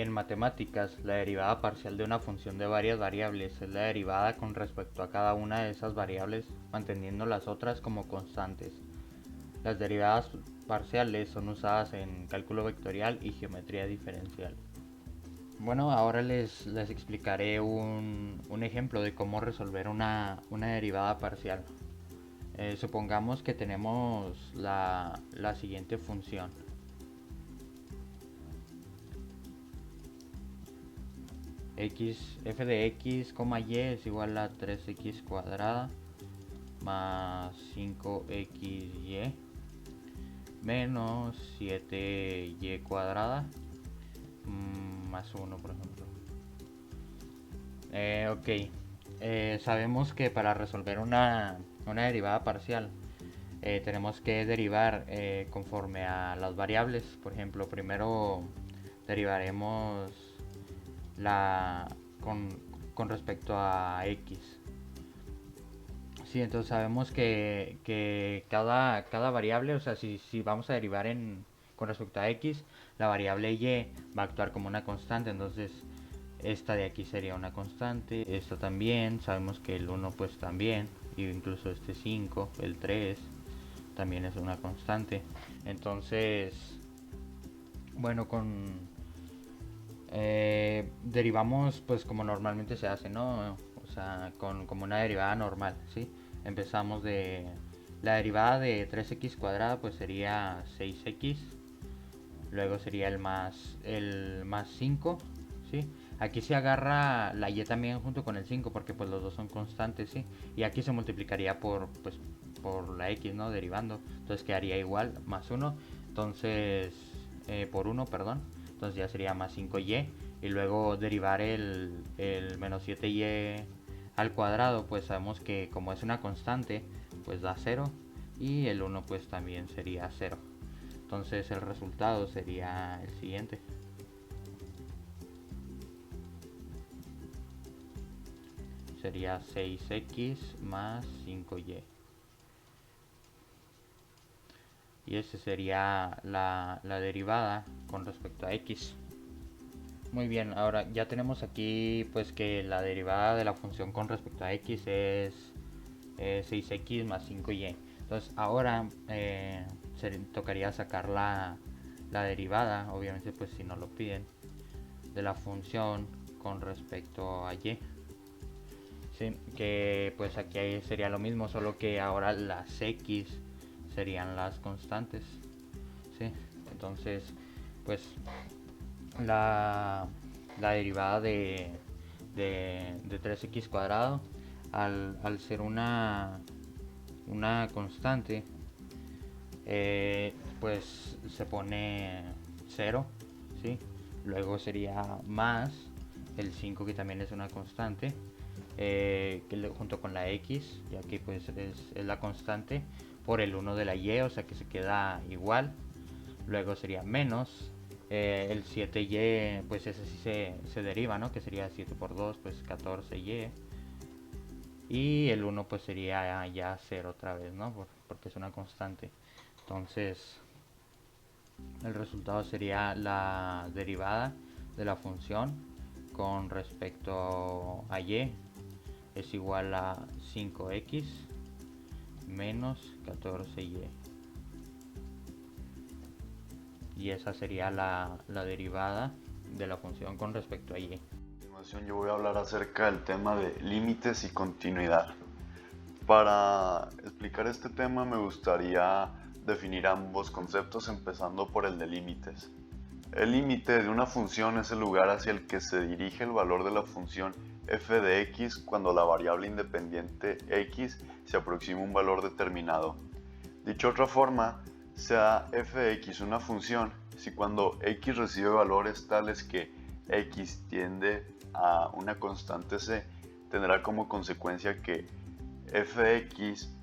En matemáticas, la derivada parcial de una función de varias variables es la derivada con respecto a cada una de esas variables, manteniendo las otras como constantes. Las derivadas parciales son usadas en cálculo vectorial y geometría diferencial. Bueno, ahora les explicaré un ejemplo de cómo resolver una derivada parcial. Supongamos que tenemos la siguiente función. F de x, y es igual a 3x cuadrada más 5xy menos 7y cuadrada más 1, por ejemplo. Ok, sabemos que para resolver una derivada parcial tenemos que derivar conforme a las variables. Por ejemplo, primero derivaremos la con, con respecto a x. Sí, entonces sabemos que cada variable, o sea, si vamos a derivar con respecto a x, la variable y va a actuar como una constante. Entonces esta de aquí sería una constante, esta también, sabemos que el 1 pues también, y incluso este 5, el 3 también es una constante. Entonces, bueno, derivamos pues como normalmente se hace, ¿no? O sea, como una derivada normal, ¿sí? Empezamos de la derivada de 3x cuadrada pues sería 6x, luego sería el más 5, ¿sí? Aquí se agarra la y también junto con el 5 porque pues los dos son constantes, ¿sí? Y aquí se multiplicaría por la x, ¿no? Derivando. Entonces quedaría igual, más 1. Entonces, por 1, perdón. Entonces ya sería más 5y. Y luego derivar el menos 7y al cuadrado, pues sabemos que como es una constante, pues da 0. Y el 1 pues también sería 0. Entonces el resultado sería el siguiente. Sería 6x más 5y. Y esa sería la derivada con respecto a x. Muy bien, ahora ya tenemos aquí pues que la derivada de la función con respecto a x es 6x más 5y. Entonces ahora tocaría sacar la derivada, obviamente pues si no lo piden, de la función con respecto a y. Sí, que pues aquí sería lo mismo, solo que ahora las x serían las constantes. Sí, entonces pues la, la derivada de 3x cuadrado al ser una constante, pues se pone 0, ¿sí? Luego sería más el 5 que también es una constante, junto con la x, ya que pues es la constante, por el 1 de la y, o sea que se queda igual. Luego sería menos el 7y, pues ese sí se deriva, ¿no? Que sería 7 por 2, pues 14y. Y el 1 pues sería ya 0 otra vez, ¿no? Porque es una constante. Entonces el resultado sería la derivada de la función con respecto a y es igual a 5x menos 14y. Y esa sería la derivada de la función con respecto a y. A continuación yo voy a hablar acerca del tema de límites y continuidad. Para explicar este tema me gustaría definir ambos conceptos empezando por el de límites. El límite de una función es el lugar hacia el que se dirige el valor de la función f de x cuando la variable independiente x se aproxima a un valor determinado. Dicho otra forma, sea f de x una función si cuando x recibe valores tales que x tiende a una constante c, tendrá como consecuencia que f de x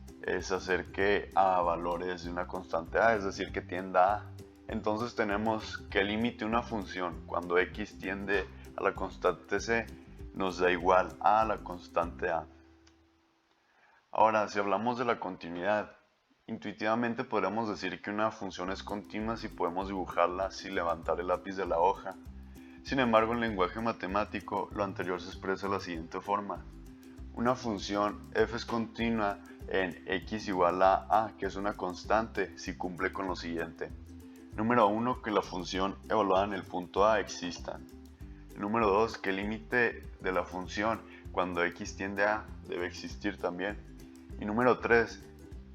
se acerque a valores de una constante a, es decir, que tienda a. Entonces tenemos que el límite de una función cuando x tiende a la constante c nos da igual a la constante a. Ahora, si hablamos de la continuidad, intuitivamente podríamos decir que una función es continua si podemos dibujarla sin levantar el lápiz de la hoja. Sin embargo, en lenguaje matemático, lo anterior se expresa de la siguiente forma. Una función f es continua en x igual a, que es una constante, si cumple con lo siguiente. Número 1, que la función evaluada en el punto A exista. Número 2, que el límite de la función cuando x tiende a debe existir también. Y número 3,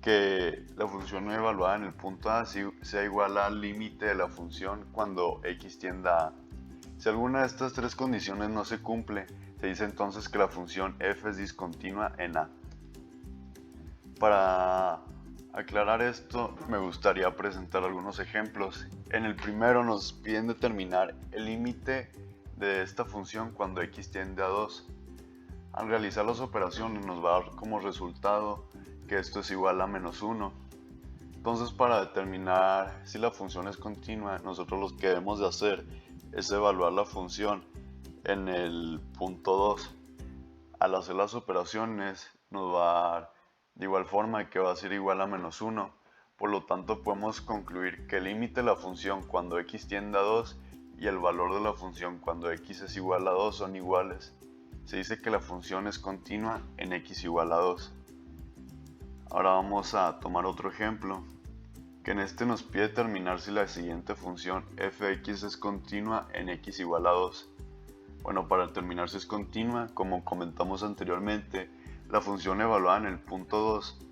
que la función evaluada en el punto A sea igual al límite de la función cuando x tienda a. Si alguna de estas tres condiciones no se cumple, se dice entonces que la función f es discontinua en A. Para aclarar esto, me gustaría presentar algunos ejemplos. En el primero nos piden determinar el límite de esta función cuando x tiende a 2. Al realizar las operaciones nos va a dar como resultado que esto es igual a menos 1. Entonces, para determinar si la función es continua, nosotros lo que debemos de hacer es evaluar la función en el punto 2. Al hacer las operaciones nos va a dar de igual forma que va a ser igual a menos 1. Por lo tanto, podemos concluir que el límite de la función cuando x tiende a 2 y el valor de la función cuando x es igual a 2 son iguales. Se dice que la función es continua en x igual a 2. Ahora vamos a tomar otro ejemplo, que en este nos pide determinar si la siguiente función f(x) es continua en x igual a 2. Bueno, para determinar si es continua, como comentamos anteriormente, la función evaluada en el punto 2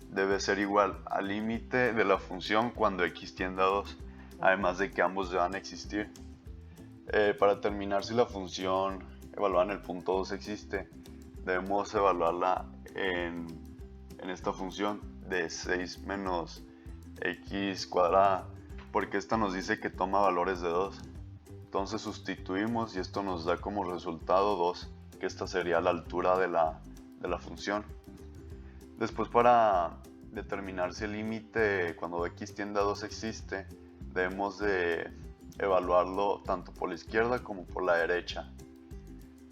debe ser igual al límite de la función cuando x tiende a 2, además de que ambos deban existir. Para determinar si la función evaluada en el punto 2 existe, debemos evaluarla en esta función de 6 menos x cuadrada, porque esta nos dice que toma valores de 2. Entonces sustituimos y esto nos da como resultado 2, que esta sería la altura de la función. Después, para determinar si el límite cuando x tiende a 2 existe, debemos de evaluarlo tanto por la izquierda como por la derecha.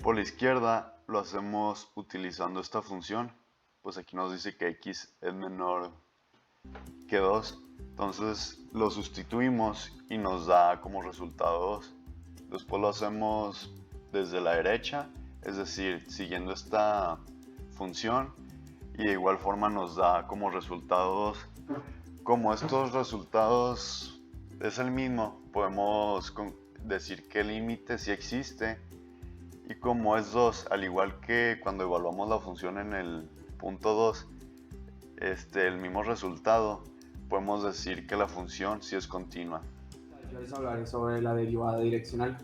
Por la izquierda lo hacemos utilizando esta función, pues aquí nos dice que x es menor que 2, entonces lo sustituimos y nos da como resultado 2. Después lo hacemos desde la derecha, es decir, siguiendo esta función, y de igual forma nos da como resultado 2. Como estos resultados es el mismo, podemos decir que el límite sí existe, y como es 2, al igual que cuando evaluamos la función en el punto 2, el mismo resultado, podemos decir que la función sí es continua. Yo les hablaré sobre la derivada direccional.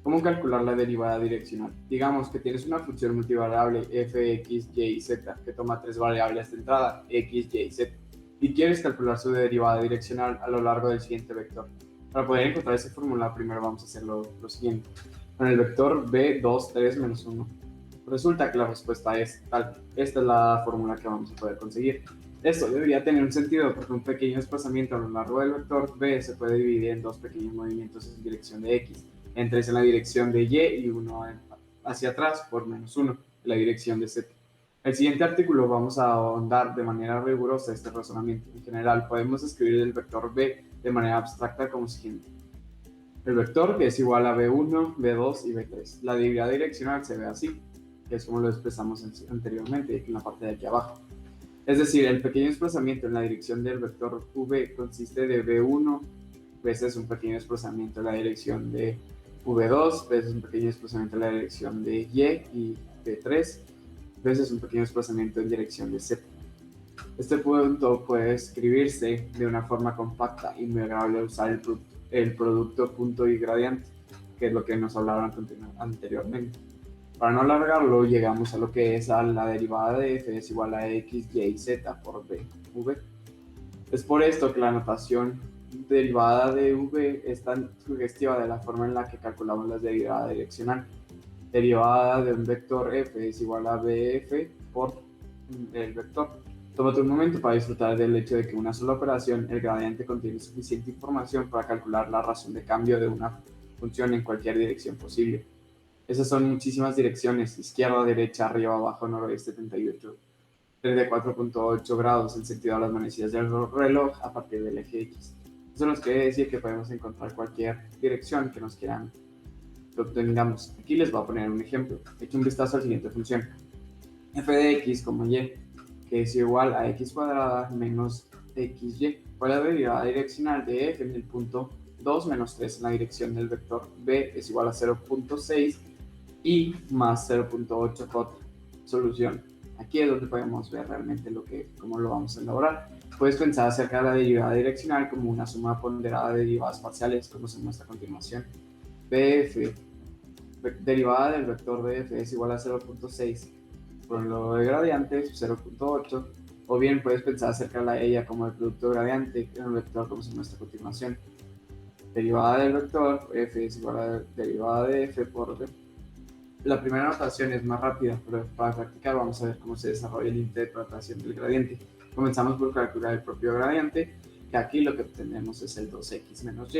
¿Cómo calcular la derivada direccional? Digamos que tienes una función multivariable f, x, y y z que toma tres variables de entrada, x, y y z, y quieres calcular su derivada direccional a lo largo del siguiente vector. Para poder encontrar esa fórmula, primero vamos a hacer lo siguiente. Con el vector b, 2, 3, menos 1. Resulta que la respuesta es tal. Esta es la fórmula que vamos a poder conseguir. Esto debería tener un sentido porque un pequeño desplazamiento a lo largo del vector b se puede dividir en dos pequeños movimientos en dirección de x, en tres en la dirección de y uno hacia atrás por menos 1 en la dirección de z. El siguiente artículo vamos a ahondar de manera rigurosa este razonamiento. En general, podemos escribir el vector b de manera abstracta como siguiente. El vector que es igual a b1, b2 y b3. La derivada direccional se ve así, que es como lo expresamos anteriormente en la parte de aquí abajo. Es decir, el pequeño desplazamiento en la dirección del vector v consiste de v1 veces un pequeño desplazamiento en la dirección de v2 veces un pequeño desplazamiento en la dirección de y v3 veces un pequeño desplazamiento en dirección de z. Este punto puede escribirse de una forma compacta y muy agradable al usar el producto punto y gradiente, que es lo que nos hablaron anteriormente. Para no alargarlo, llegamos a lo que es a la derivada de f es igual a x, y, z por b, v. Es por esto que la notación derivada de v es tan sugestiva de la forma en la que calculamos la derivada direccional. Derivada de un vector f es igual a bf por el vector. Tómate un momento para disfrutar del hecho de que una sola operación, el gradiente, contiene suficiente información para calcular la razón de cambio de una función en cualquier dirección posible. Esas son muchísimas direcciones: izquierda, derecha, arriba, abajo, noroeste, 34.8 grados en sentido a las manecillas del reloj a partir del eje X. Eso nos quiere decir que podemos encontrar cualquier dirección que nos quieran que obtengamos. Aquí les voy a poner un ejemplo. Echen un vistazo a la siguiente función. F de x como y, que es igual a x cuadrada menos xy, por la derivada direccional de f en el punto 2 menos 3 en la dirección del vector b es igual a 0.6 y más 0.8j. Solución. Aquí es donde podemos ver realmente cómo lo vamos a elaborar. Puedes pensar acerca de la derivada direccional como una suma ponderada de derivadas parciales, como se muestra a continuación. bf, derivada del vector bf es igual a 0.6 por lo de gradiente 0.8, o bien puedes pensar acerca de ella como el producto gradiente en el vector, como se muestra a continuación. Derivada del vector f es igual a derivada de f por b. La primera notación es más rápida, pero para practicar vamos a ver cómo se desarrolla la interpretación del gradiente. Comenzamos por calcular el propio gradiente, que aquí lo que obtenemos es el 2x menos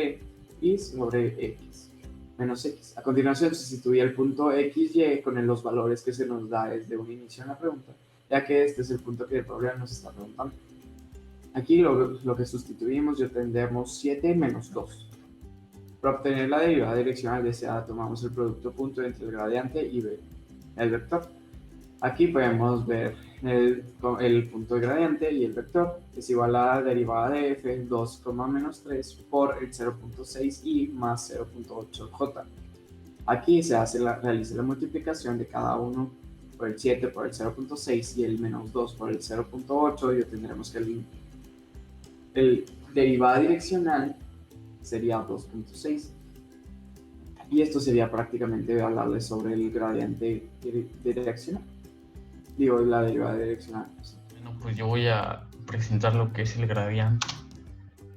y sobre x menos x. A continuación se sustituye el punto xy con los valores que se nos da desde un inicio en la pregunta, ya que este es el punto que el problema nos está preguntando. Aquí lo que sustituimos y obtendremos 7 menos 2. Para obtener la derivada direccional deseada, tomamos el producto punto entre el gradiente y el vector. Aquí podemos ver el punto de gradiente y el vector es igual a la derivada de f 2, menos 3 por el 0.6 y más 0.8j. Aquí realiza la multiplicación de cada uno por el 7 por el 0.6 y el menos 2 por el 0.8 y obtendremos que el derivada direccional sería 2.6. Y esto sería prácticamente hablarles sobre el gradiente direccional. Digo, la derivada direccional. Bueno, pues yo voy a presentar lo que es el gradiente.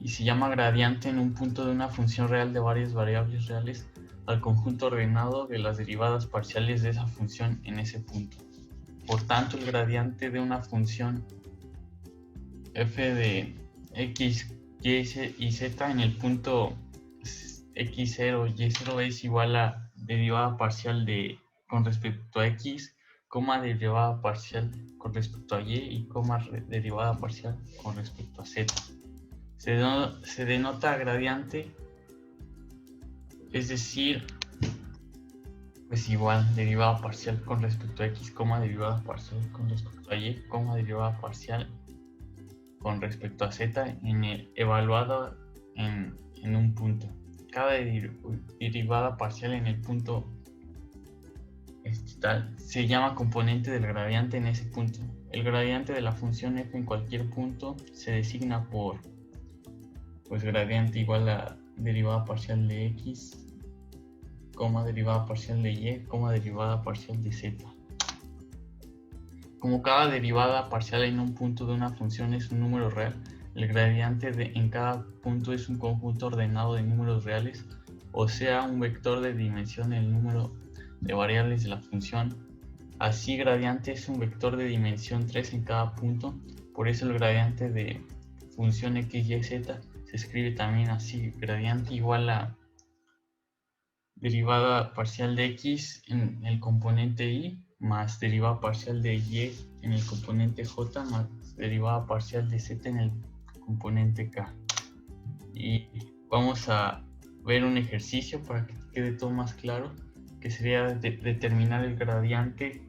Y se llama gradiente en un punto de una función real de varias variables reales al conjunto ordenado de las derivadas parciales de esa función en ese punto. Por tanto, el gradiente de una función f de x, y y z en el punto x0 y y0 es igual a derivada parcial con respecto a x, derivada parcial con respecto a y derivada parcial con respecto a z. Se denota gradiente, es decir, pues igual derivada parcial con respecto a x, derivada parcial con respecto a y, derivada parcial con respecto a z evaluado en un punto. Cada derivada parcial en el punto se llama componente del gradiente en ese punto. El gradiente de la función f en cualquier punto se designa por gradiente igual a derivada parcial de x, derivada parcial de y, derivada parcial de z. Como cada derivada parcial en un punto de una función es un número real, el gradiente en cada punto es un conjunto ordenado de números reales, o sea, un vector de dimensión del número de variables de la función. Así, gradiente es un vector de dimensión 3 en cada punto, por eso el gradiente de función x, y, z se escribe también así: gradiente igual a derivada parcial de x en el componente y más derivada parcial de y en el componente j más derivada parcial de z en el componente k. Y vamos a ver un ejercicio para que quede todo más claro, que sería determinar el gradiente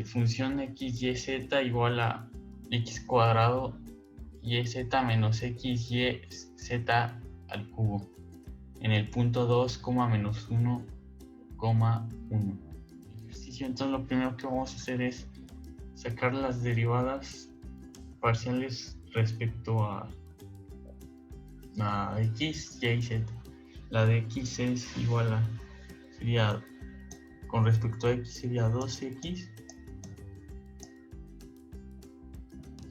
función x, y, z igual a x cuadrado y z menos x, y, z al cubo en el punto 2, menos 1, 1. Ejercicio. Entonces lo primero que vamos a hacer es sacar las derivadas parciales respecto a x, y, z. La de x es igual a, con respecto a x sería 2x,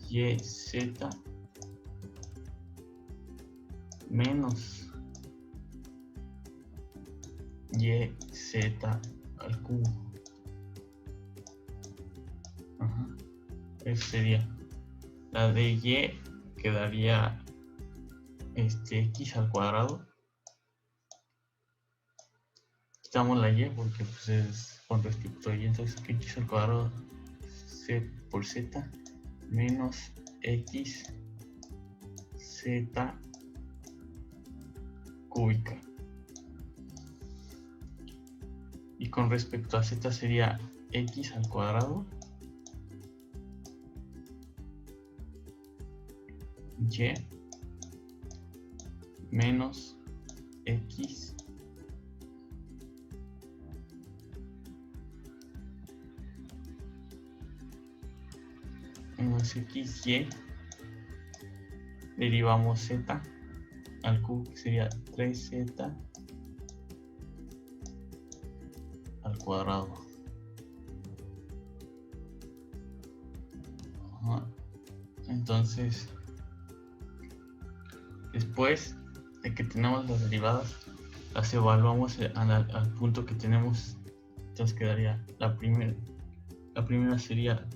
y, z menos y, z al cubo. Eso sería. La de y quedaría x al cuadrado. Quitamos la y porque pues es con respecto a y, entonces x al cuadrado c por z menos x z cúbica. con respecto a z sería x al cuadrado y menos x menos xy, derivamos z al cubo, que sería 3z al cuadrado. Ajá. Entonces, después de que tenemos las derivadas, las evaluamos al punto que tenemos. Entonces quedaría la primera sería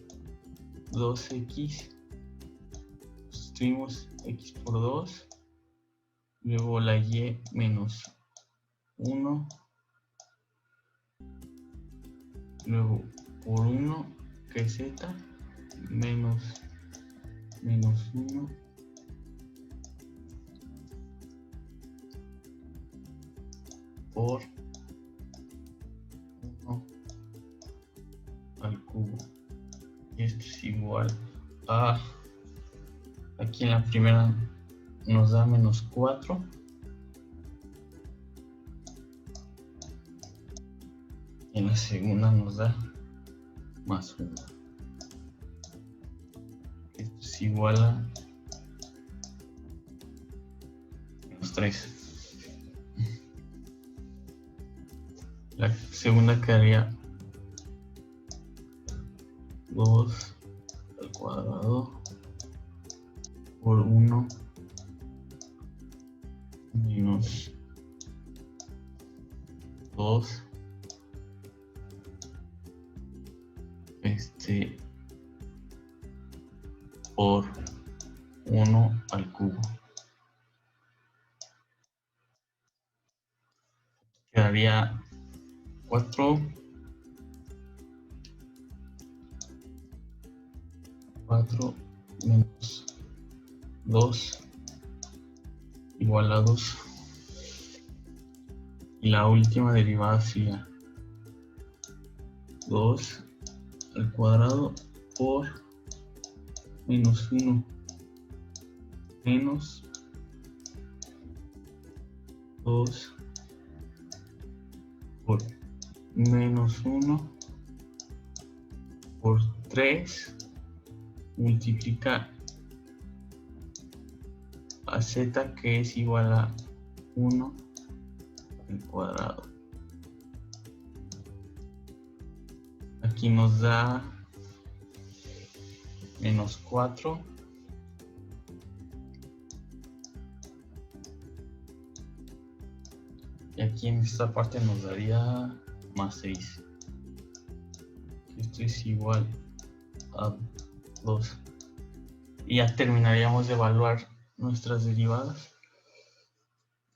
2x, sustituimos x por 2, luego la y menos 1, luego por 1, que es z, menos 1, por 1 al cubo. Y esto es igual a, aquí en la primera nos da menos 4, y en la segunda nos da más 1. Esto es igual a menos 3. La segunda quedaría 2 al cuadrado por 1 menos 2 por 1 al cubo. Quedaría 4 menos 2 igual a 2. Y la última derivada sería 2 al cuadrado por menos 1 menos 2 por menos 1 por 3 multiplica a z, que es igual a 1 al cuadrado. Aquí nos da menos 4 y aquí en esta parte nos daría más 6. Esto es igual a 2. Y ya terminaríamos de evaluar nuestras derivadas.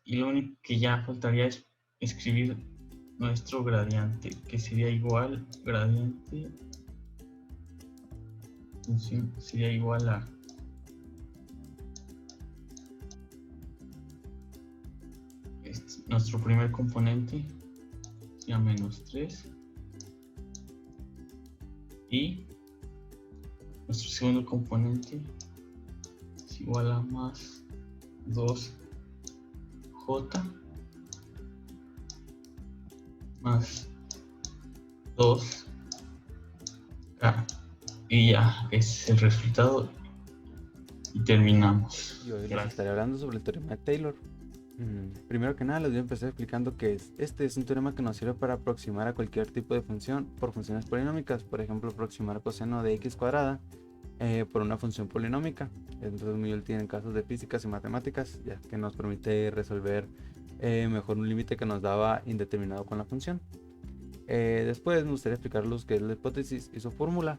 Y lo único que ya faltaría es escribir nuestro gradiente, que sería igual, gradiente sería igual a nuestro primer componente, sería menos 3, y nuestro segundo componente es igual a más 2j más 2k, y ya es el resultado y terminamos. Y hoy les Gracias. estaré hablando sobre el teorema de Taylor. Primero que nada les voy a empezar explicando que este es un teorema que nos sirve para aproximar a cualquier tipo de función por funciones polinómicas. Por ejemplo, aproximar coseno de x cuadrada por una función polinómica. Entonces muy útil en casos de físicas y matemáticas, ya que nos permite resolver mejor un límite que nos daba indeterminado con la función. Después me gustaría explicarles qué es la hipótesis y su fórmula.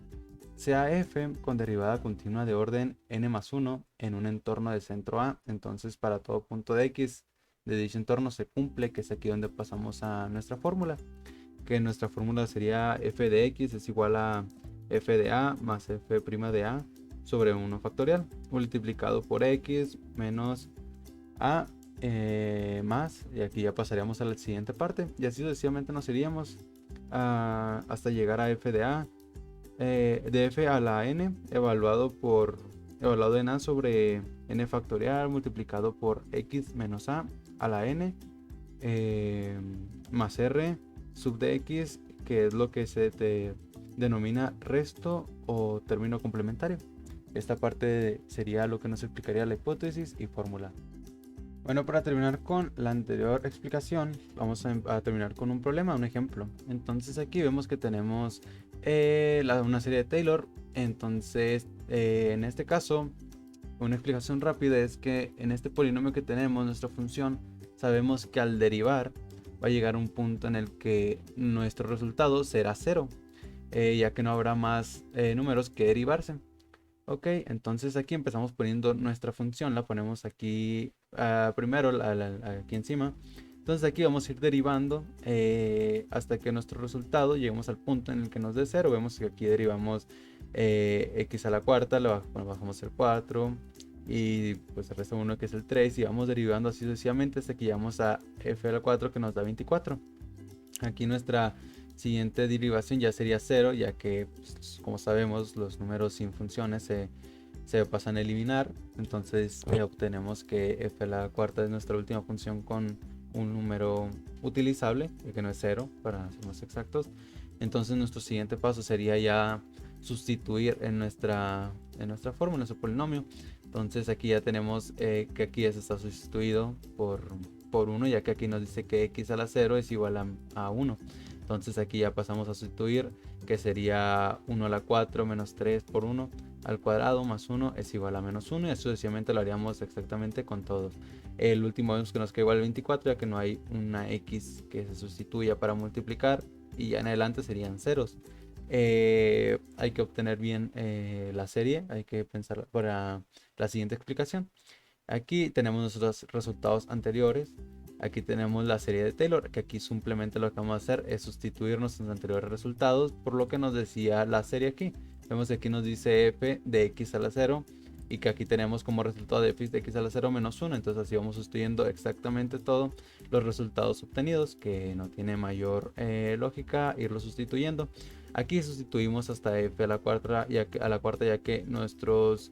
Sea f con derivada continua de orden n más 1 en un entorno de centro A. Entonces para todo punto de x de dicho entorno se cumple, que es aquí donde pasamos a nuestra fórmula, que nuestra fórmula sería f de x es igual a f de a más f' de a sobre 1 factorial multiplicado por x menos a más, y aquí ya pasaríamos a la siguiente parte y así sucesivamente nos iríamos. hasta llegar a f de a, de f a la n, evaluado en a sobre n factorial multiplicado por x menos a la n, más r sub de x, que es lo que se denomina resto o término complementario. Esta parte sería lo que nos explicaría la hipótesis y fórmula. Bueno, para terminar con la anterior explicación, vamos a terminar con un problema, un ejemplo. Entonces aquí vemos que tenemos una serie de Taylor. Entonces en este caso, una explicación rápida es que en este polinomio que tenemos, nuestra función, sabemos que al derivar va a llegar a un punto en el que nuestro resultado será 0, ya que no habrá más números que derivarse. Ok, entonces aquí empezamos poniendo nuestra función, la ponemos aquí primero aquí encima. Entonces aquí vamos a ir derivando hasta que nuestro resultado lleguemos al punto en el que nos dé 0. Vemos que aquí derivamos x a la cuarta, bajamos el 4 y pues el resto 1 que es el 3 y vamos derivando así sucesivamente hasta que llegamos a f a la 4 que nos da 24. Aquí nuestra siguiente derivación ya sería 0, ya que pues, como sabemos los números sin funciones se pasan a eliminar. Entonces obtenemos que f a la cuarta es nuestra última función con un número utilizable, que no es 0 para ser más exactos. Entonces nuestro siguiente paso sería ya sustituir en nuestra fórmula, nuestro polinomio. Entonces aquí ya tenemos que aquí ya se está sustituido por 1, ya que aquí nos dice que x a la 0 es igual a 1. Entonces aquí ya pasamos a sustituir, que sería 1 a la 4 menos 3 por 1 al cuadrado más 1 es igual a menos 1, y así sucesivamente lo haríamos exactamente con todos. El último vemos que nos queda igual a 24, ya que no hay una x que se sustituya para multiplicar, y ya en adelante serían ceros. Hay que obtener bien la serie, hay que pensar para la siguiente explicación. Aquí tenemos nuestros resultados anteriores. Aquí tenemos la serie de Taylor, que aquí simplemente lo que vamos a hacer es sustituir nuestros anteriores resultados por lo que nos decía la serie aquí. Vemos que aquí nos dice f de x a la 0 y que aquí tenemos como resultado de f de x a la 0 menos 1. Entonces así vamos sustituyendo exactamente todos los resultados obtenidos, que no tiene mayor lógica irlo sustituyendo. Aquí sustituimos hasta f a la cuarta, ya que nuestros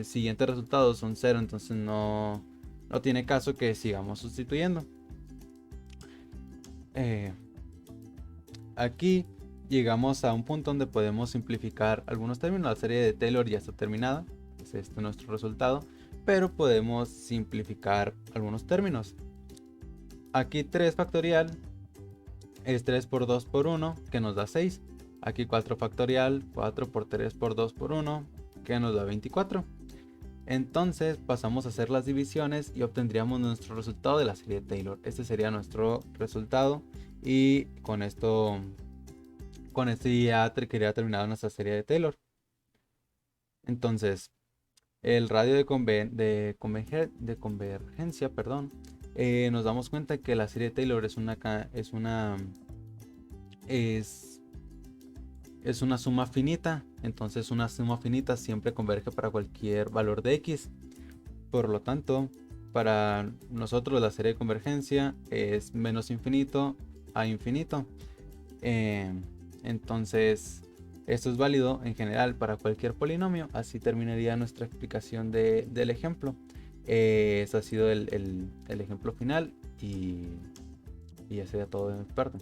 siguientes resultados son 0, entonces no tiene caso que sigamos sustituyendo. Aquí llegamos a un punto donde podemos simplificar algunos términos. La serie de Taylor ya está terminada, es este nuestro resultado, pero podemos simplificar algunos términos. Aquí 3 factorial es 3 por 2 por 1, que nos da 6. Aquí 4 factorial, 4 por 3 por 2 por 1, que nos da 24. Entonces pasamos a hacer las divisiones y obtendríamos nuestro resultado de la serie de Taylor. Este sería nuestro resultado, y con esto ya quedaría terminada nuestra serie de Taylor. Entonces el radio de convergencia, nos damos cuenta que la serie de Taylor es una suma finita. Entonces una suma finita siempre converge para cualquier valor de x. Por lo tanto, para nosotros la serie de convergencia es menos infinito a infinito. Entonces esto es válido en general para cualquier polinomio. Así terminaría nuestra explicación del ejemplo. Este ha sido el ejemplo final, y ya sería todo de mi parte.